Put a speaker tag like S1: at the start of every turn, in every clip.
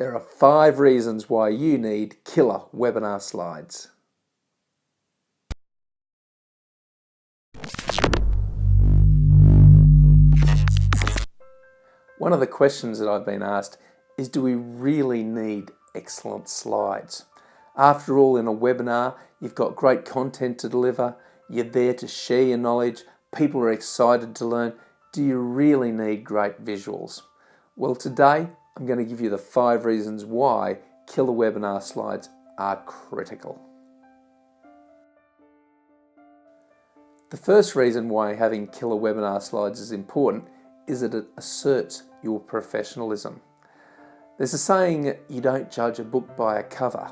S1: There are 5 reasons why you need killer webinar slides. One of the questions that I've been asked is, do we really need excellent slides? After all, in a webinar, you've got great content to deliver, you're there to share your knowledge, people are excited to learn. Do you really need great visuals? Well, today I'm going to give you the 5 reasons why killer webinar slides are critical. The first reason why having killer webinar slides is important is that it asserts your professionalism. There's a saying, you don't judge a book by a cover,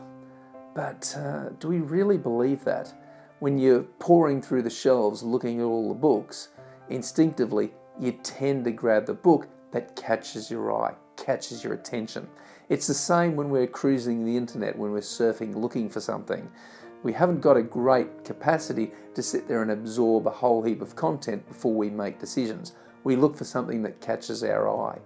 S1: but do we really believe that? When you're pouring through the shelves looking at all the books, instinctively you tend to grab the book that catches your eye, catches your attention. It's the same when we're cruising the internet, when we're surfing looking for something. We haven't got a great capacity to sit there and absorb a whole heap of content before we make decisions. We look for something that catches our eye.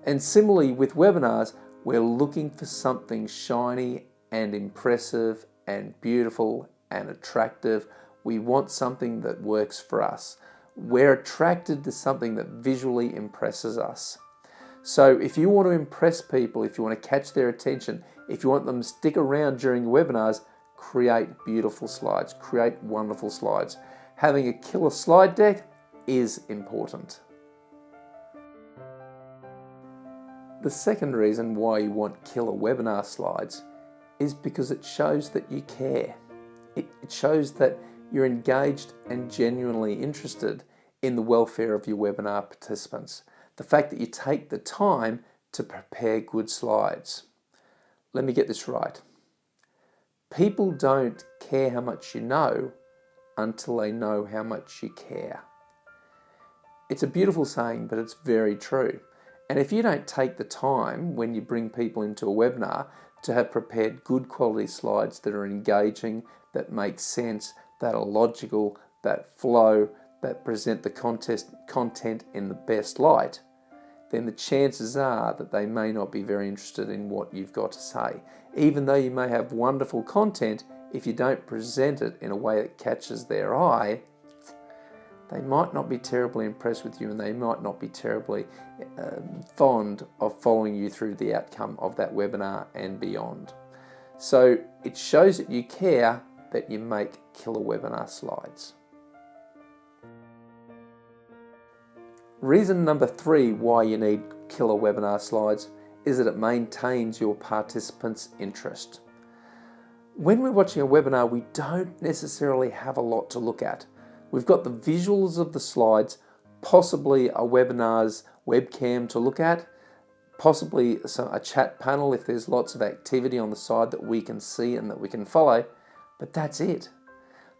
S1: And similarly with webinars, we're looking for something shiny and impressive and beautiful and attractive. We want something that works for us. We're attracted to something that visually impresses us. So if you want to impress people, if you want to catch their attention, if you want them to stick around during webinars, create beautiful slides, create wonderful slides. Having a killer slide deck is important. The second reason why you want killer webinar slides is because it shows that you care. It shows that you're engaged and genuinely interested in the welfare of your webinar participants. The fact that you take the time to prepare good slides. Let me get this right. People don't care how much you know until they know how much you care. It's a beautiful saying, but it's very true. And if you don't take the time when you bring people into a webinar to have prepared good quality slides that are engaging, that make sense, that are logical, that flow, that present the content in the best light, then the chances are that they may not be very interested in what you've got to say. Even though you may have wonderful content, if you don't present it in a way that catches their eye, they might not be terribly impressed with you, and they might not be terribly fond of following you through the outcome of that webinar and beyond. So it shows that you care that you make killer webinar slides. Reason number 3 why you need killer webinar slides is that it maintains your participants' interest. When we're watching a webinar, we don't necessarily have a lot to look at. We've got the visuals of the slides, possibly a webinar's webcam to look at, possibly a chat panel if there's lots of activity on the side that we can see and that we can follow, but that's it.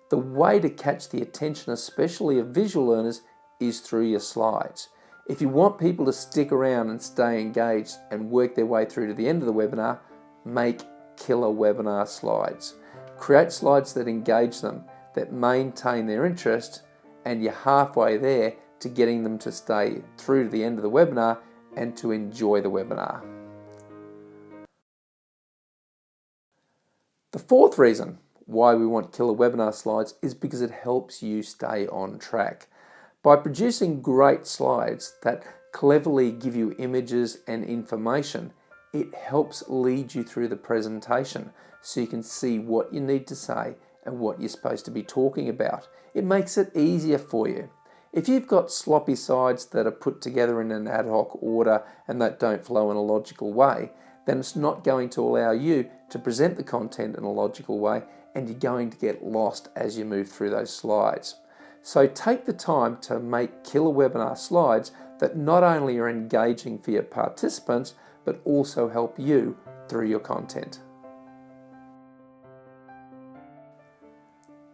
S1: The way to catch the attention, especially of visual learners, is through your slides. If you want people to stick around and stay engaged and work their way through to the end of the webinar, make killer webinar slides. Create slides that engage them, that maintain their interest, and you're halfway there to getting them to stay through to the end of the webinar and to enjoy the webinar. The fourth reason why we want killer webinar slides is because it helps you stay on track. By producing great slides that cleverly give you images and information, it helps lead you through the presentation so you can see what you need to say and what you're supposed to be talking about. It makes it easier for you. If you've got sloppy slides that are put together in an ad hoc order and that don't flow in a logical way, then it's not going to allow you to present the content in a logical way, and you're going to get lost as you move through those slides. So take the time to make killer webinar slides that not only are engaging for your participants, but also help you through your content.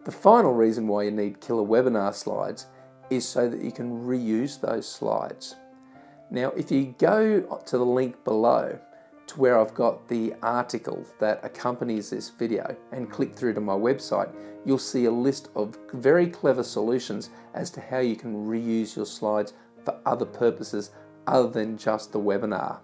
S1: The final reason why you need killer webinar slides is so that you can reuse those slides. Now, if you go to the link below to where I've got the article that accompanies this video and click through to my website, you'll see a list of very clever solutions as to how you can reuse your slides for other purposes other than just the webinar.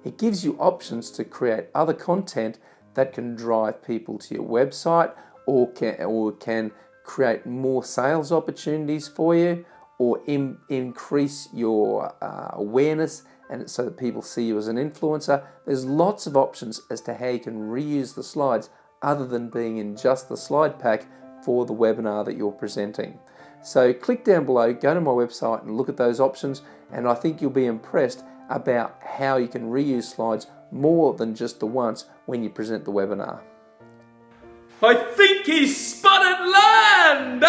S1: It gives you options to create other content that can drive people to your website or can create more sales opportunities for you, or increase your awareness and so that people see you as an influencer. There's lots of options as to how you can reuse the slides other than being in just the slide pack for the webinar that you're presenting. So click down below, go to my website and look at those options, and I think you'll be impressed about how you can reuse slides more than just the once when you present the webinar.
S2: I think he's spotted land!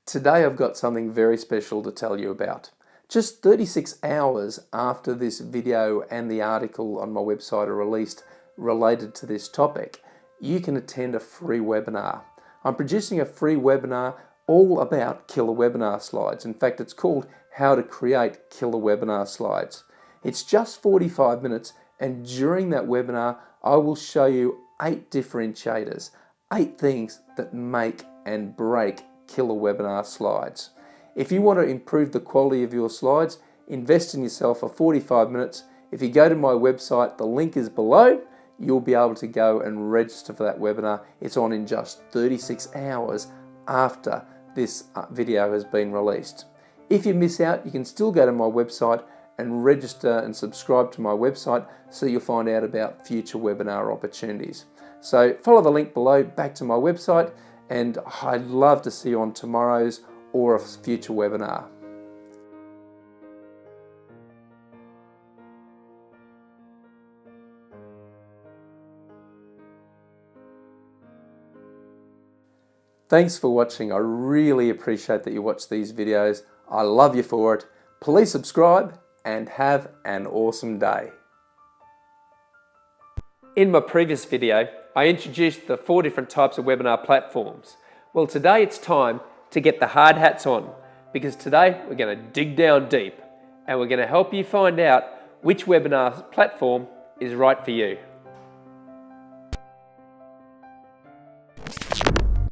S1: Today I've got something very special to tell you about. Just 36 hours after this video and the article on my website are released related to this topic, you can attend a free webinar. I'm producing a free webinar all about killer webinar slides. In fact, it's called How to Create Killer Webinar Slides. It's just 45 minutes, and during that webinar I will show you 8 differentiators, 8 things that make and break killer webinar slides. If you want to improve the quality of your slides, invest in yourself for 45 minutes. If you go to my website, the link is below, you'll be able to go and register for that webinar. It's on in just 36 hours after this video has been released. If you miss out, you can still go to my website and register and subscribe to my website so you'll find out about future webinar opportunities. So follow the link below back to my website, and I'd love to see you on tomorrow's or a future webinar. Thanks for watching. I really appreciate that you watch these videos. I love you for it. Please subscribe and have an awesome day.
S2: In my previous video, I introduced the 4 different types of webinar platforms. Well, today it's time to get the hard hats on, because today we're going to dig down deep and we're going to help you find out which webinar platform is right for you.